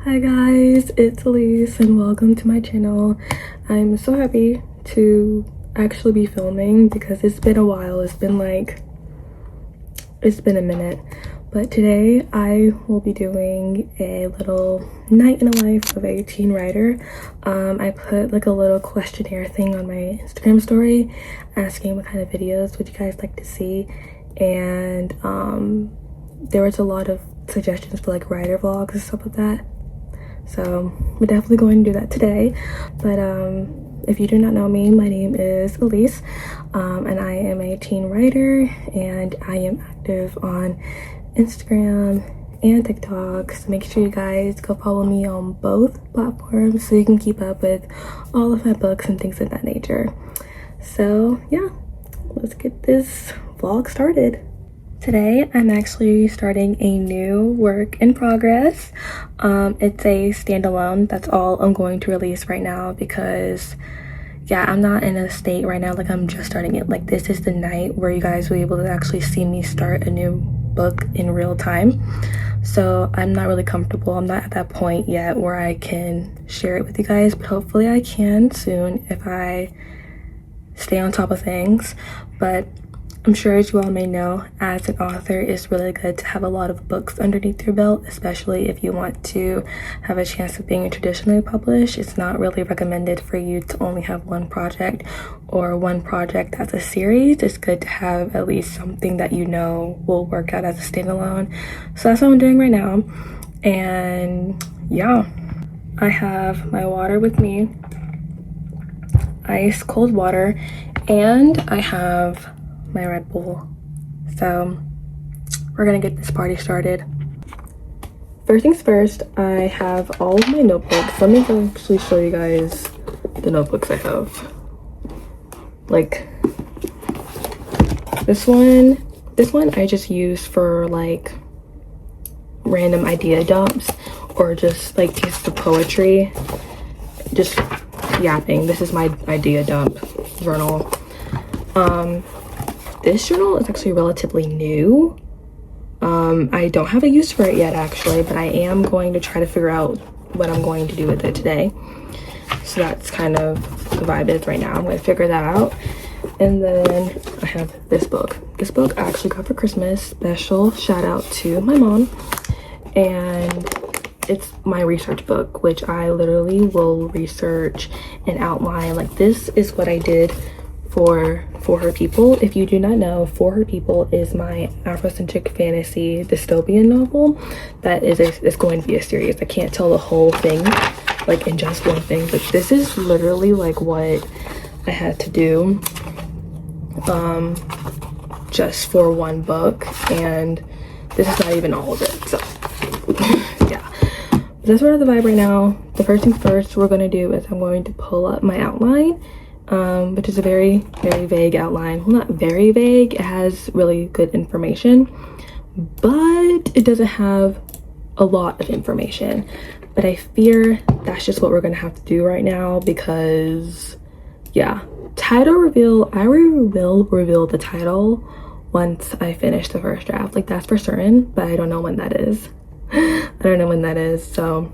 Hi guys, it's Elise and welcome to my channel. I'm so happy to actually be filming because it's been a while. It's been a minute. But today I will be doing a little night in the life of a teen writer. I put like a little questionnaire thing on my Instagram story asking what kind of videos would you guys like to see, and there was a lot of suggestions for like writer vlogs and stuff like that. So we're definitely going to do that today. But if you do not know me, my name is Elise, and I am a teen writer, and I am active on Instagram and TikTok. So make sure you guys go follow me on both platforms so you can keep up with all of my books and things of that nature. So yeah, let's get this vlog started. Today, I'm actually starting a new work in progress. It's a standalone. That's all I'm going to release right now because, yeah, I'm not in a state right now like I'm just starting it. Like, this is the night where you guys will be able to actually see me start a new book in real time. So I'm not really comfortable. I'm not at that point yet where I can share it with you guys, but hopefully I can soon if I stay on top of things. But I'm sure, as you all may know, as an author, it's really good to have a lot of books underneath your belt, especially if you want to have a chance of being traditionally published. It's not really recommended for you to only have one project or one project as a series. It's good to have at least something that you know will work out as a standalone. So that's what I'm doing right now. And yeah, I have my water with me, ice cold water, and I have my Red Bull. So we're gonna get this party started. First things first, I have all of my notebooks. Let me actually show you guys the notebooks I have. Like this one I just use for like random idea dumps or just like pieces of poetry, just yapping. This is my idea dump journal. This journal is actually relatively new. I don't have a use for it yet actually, but I am going to try to figure out what I'm going to do with it today. So that's kind of the vibe is right now. I'm going to figure that out. And then I have this book. This book I actually got for Christmas. Special shout out to my mom. And it's my research book, which I literally will research and outline. Like, this is what I did for Her People. If you do not know, For Her People is my Afrocentric fantasy dystopian novel that is going to be a series. I can't tell the whole thing like in just one thing, but this is literally like what I had to do just for one book, and this is not even all of it. So yeah, that's sort of the vibe right now. The first thing first we're going to do is I'm going to pull up my outline, which is a very, very vague outline. Well, not very vague. It has really good information, but it doesn't have a lot of information. But I fear that's just what we're gonna have to do right now because, yeah, title reveal. I will reveal the title once I finish the first draft. Like, that's for certain, but I don't know when that is. I don't know when that is, so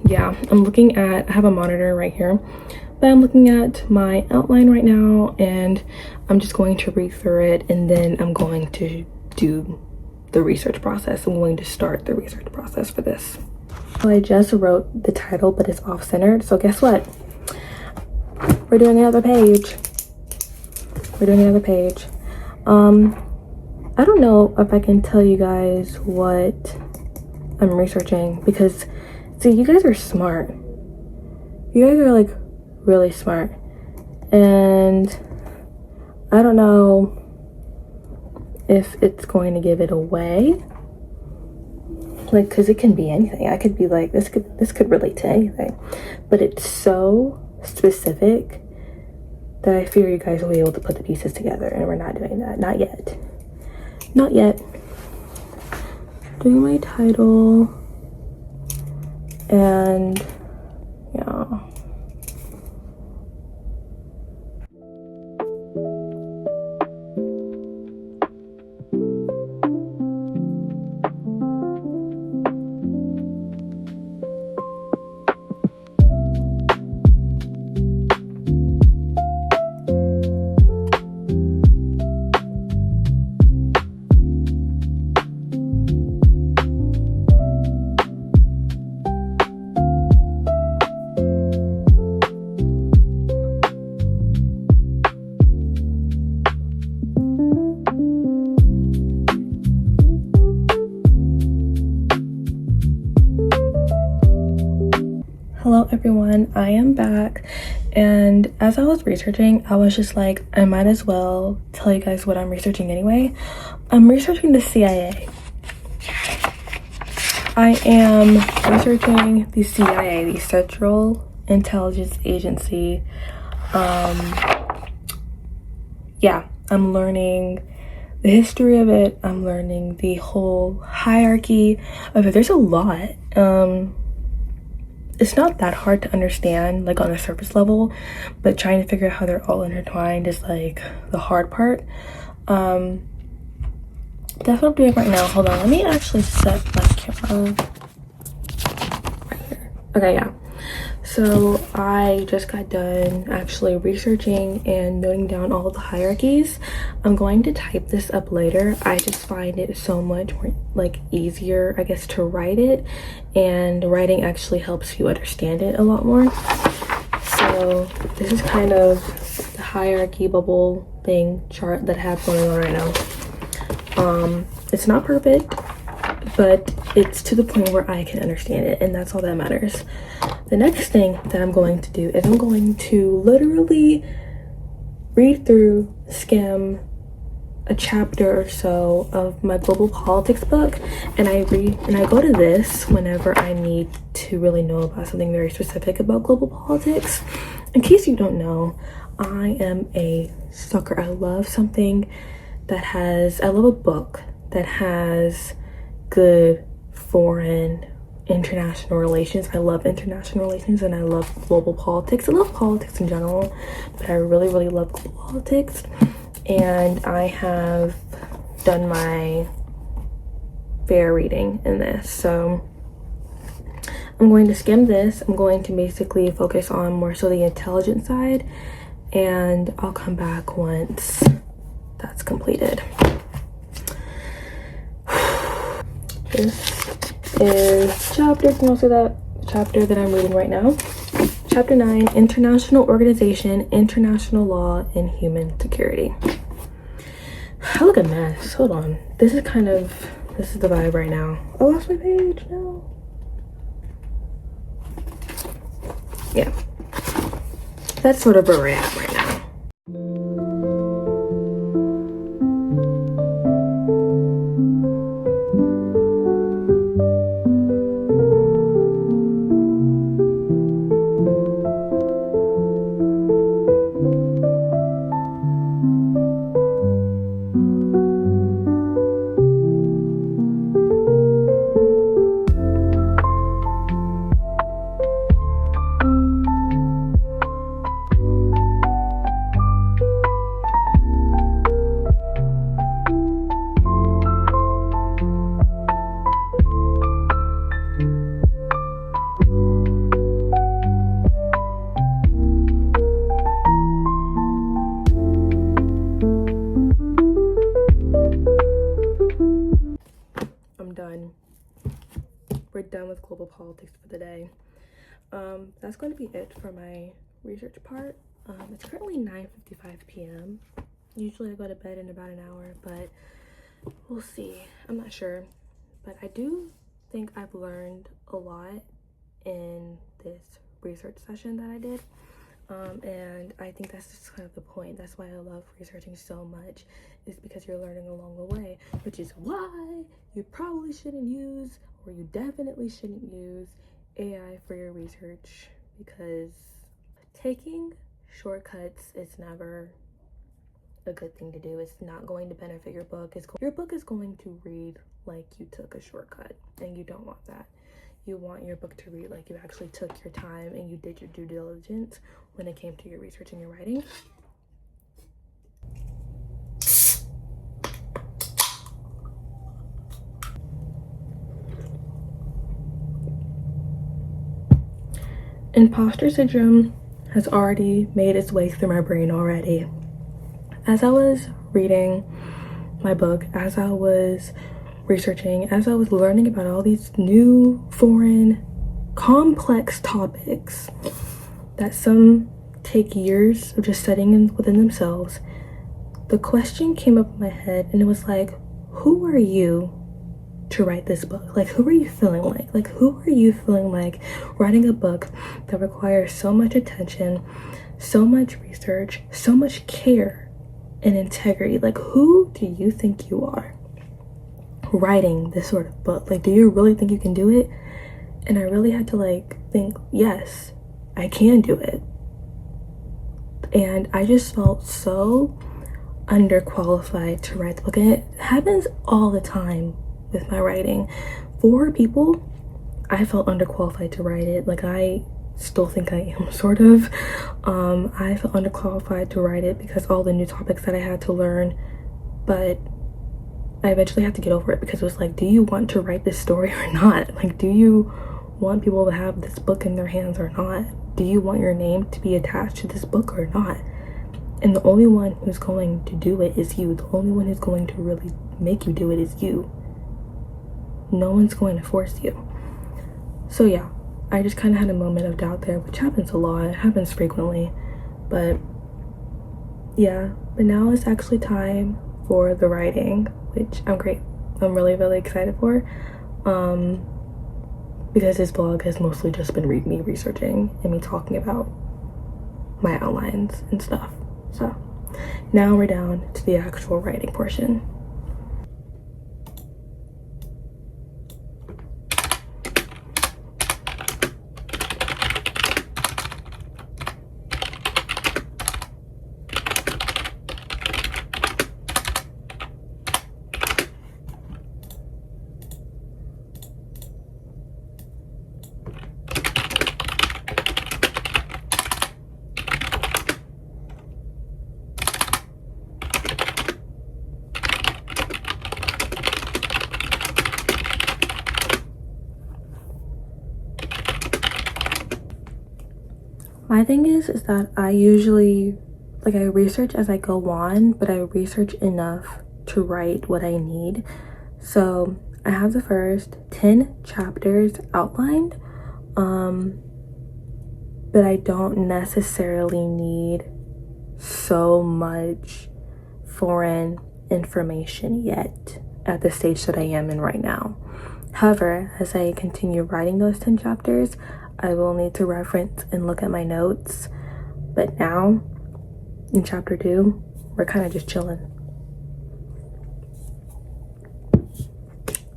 yeah, I have a monitor right here, but I'm looking at my outline right now, and I'm just going to read through it, and then I'm going to do the research process. I'm going to start the research process for this. So I just wrote the title, but it's off-centered, so guess what? We're doing another page. I don't know if I can tell you guys what I'm researching because, see, you guys are smart. You guys are like really smart. And I don't know if it's going to give it away. Like, cause it can be anything. I could be like, this could relate to anything. But it's so specific that I fear you guys will be able to put the pieces together, and we're not doing that. Not yet. Not yet. Doing my title. And yeah. everyone, I am back, and as I was researching, I was just like, I might as well tell you guys what I'm researching anyway. I'm researching the CIA. I am researching the CIA, the Central Intelligence Agency. Yeah, I'm learning the history of it. I'm learning the whole hierarchy of it. There's a lot. It's not that hard to understand, like on a surface level, but trying to figure out how they're all intertwined is like the hard part. That's what I'm doing right now. Hold on, let me actually set my camera right here. Okay, yeah. So I just got done actually researching and noting down all the hierarchies. I'm going to type this up later. I just find it so much more like easier, I guess, to write it, and writing actually helps you understand it a lot more. So this is kind of the hierarchy bubble thing chart that I have going on right now. It's not perfect, but it's to the point where I can understand it, and that's all that matters. The next thing that I'm going to do is I'm going to literally read through, skim a chapter or so of my global politics book, and I go to this whenever I need to really know about something very specific about global politics. In case you don't know, I am a sucker. I love something that has, I love a book that has good foreign international relations. I love international relations, and I love global politics. I love politics in general, but I really love global politics. And I have done my fair reading in this, so I'm going to skim this. I'm going to basically focus on more so the intelligence side, and I'll come back once that's completed. This is chapter, can you say that? Chapter that I'm reading right now. Chapter 9, International Organization, International Law, and Human Security. I look a mess. Hold on. This is the vibe right now. I lost my page. No. Yeah. That's sort of where we're at right now. We're done with global politics for the day. That's going to be it for my research part. It's currently 9:55 p.m. Usually I go to bed in about an hour, but we'll see. I'm not sure, but I do think I've learned a lot in this research session that I did. And I think that's just kind of the point. That's why I love researching so much, is because you're learning along the way, which is why you probably shouldn't use, or you definitely shouldn't use, AI for your research, because taking shortcuts is never a good thing to do. It's not going to benefit your book. Your book is going to read like you took a shortcut, and you don't want that. You want your book to read like you actually took your time and you did your due diligence when it came to your research and your writing. Imposter syndrome has already made its way through my brain already. As I was reading my book, as I was researching, as I was learning about all these new foreign complex topics that some take years of just studying within themselves, the question came up in my head, and it was like, who are you to write this book? Like, who are you feeling like? Like, who are you feeling like writing a book that requires so much attention, so much research, so much care and integrity? Like, who do you think you are writing this sort of book? Like, do you really think you can do it? And I really had to like think, yes, I can do it. And I just felt so underqualified to write the book. And it happens all the time with my writing. For people, I felt underqualified to write it. Like, I still think I am, sort of. I felt underqualified to write it because all the new topics that I had to learn. But I eventually had to get over it because it was like, do you want to write this story or not? Like, do you want people to have this book in their hands or not? Do you want your name to be attached to this book or not? And the only one who's going to do it is you. The only one who's going to really make you do it is you. No one's going to force you. So yeah, I just kind of had a moment of doubt there, which happens a lot. It happens frequently. But yeah, but now it's actually time for the writing, which I'm really, really excited for. Because this vlog has mostly just been me researching and me talking about my outlines and stuff. So now we're down to the actual writing portion. My thing is that I usually, like, I research as I go on, but I research enough to write what I need. So I have the first 10 chapters outlined, but I don't necessarily need so much foreign information yet at the stage that I am in right now. However, as I continue writing those 10 chapters, I will need to reference and look at my notes. But now, in chapter 2, we're kind of just chilling.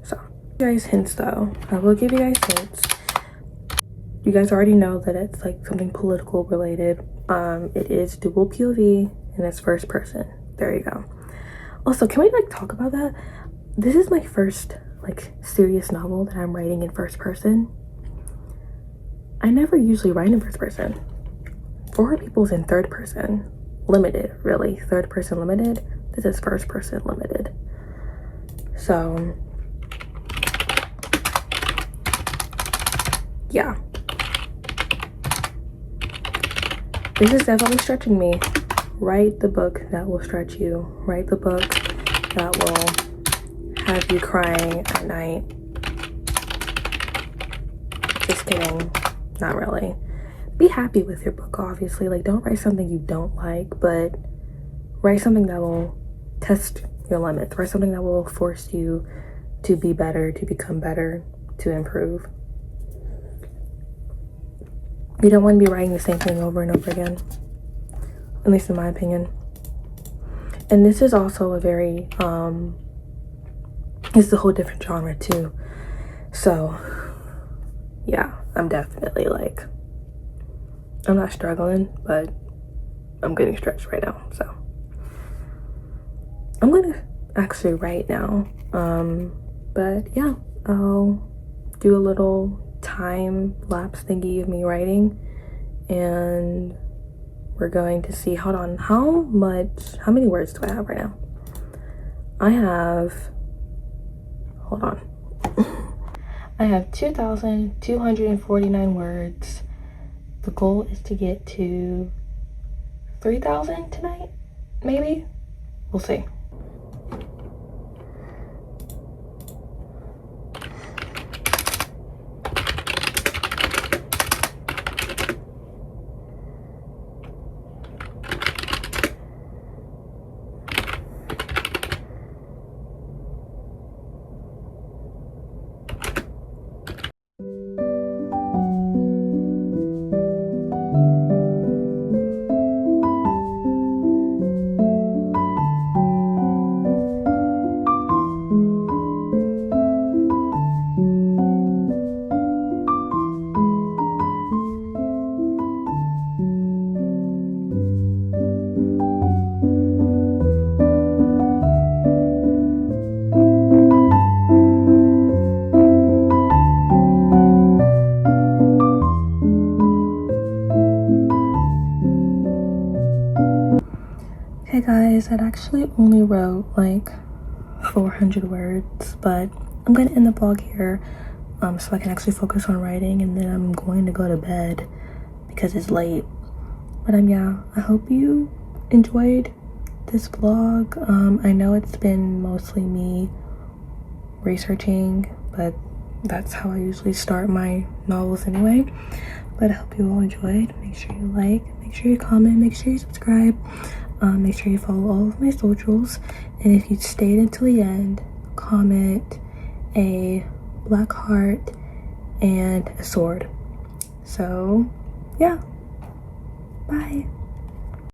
So, you guys hints though. I will give you guys hints. You guys already know that it's like something political related. It is dual POV and it's first person. There you go. Also, can we like talk about that? This is my first like serious novel that I'm writing in first person. I never usually write in first person. For people's in third person limited, really. Third person limited. This is first person limited. So yeah, this is definitely stretching me. Write the book that will stretch you. Write the book that will have you crying at night. Just kidding. Not really. Be happy with your book, obviously. Like, don't write something you don't like, but write something that will test your limits. Write something that will force you to be better, to become better, to improve. You don't want to be writing the same thing over and over again, at least in my opinion. And this is also a very it's a whole different genre too. So yeah, I'm definitely like, I'm not struggling, but I'm getting stretched right now. So I'm gonna actually write now. But yeah, I'll do a little time lapse thingy of me writing, and we're going to see, hold on, how many words do I have right now? I have, hold on. I have 2,249 words. The goal is to get to 3,000 tonight, maybe? We'll see. guys, that actually only wrote like 400 words, but I'm gonna end the vlog here so I can actually focus on writing, and then I'm going to go to bed because it's late. But yeah, I hope you enjoyed this vlog. I know it's been mostly me researching, but that's how I usually start my novels anyway. But I hope you all enjoyed. Make sure you like, make sure you comment, make sure you subscribe, make sure you follow all of my socials, and if you stayed until the end, comment a black heart and a sword. So yeah, bye.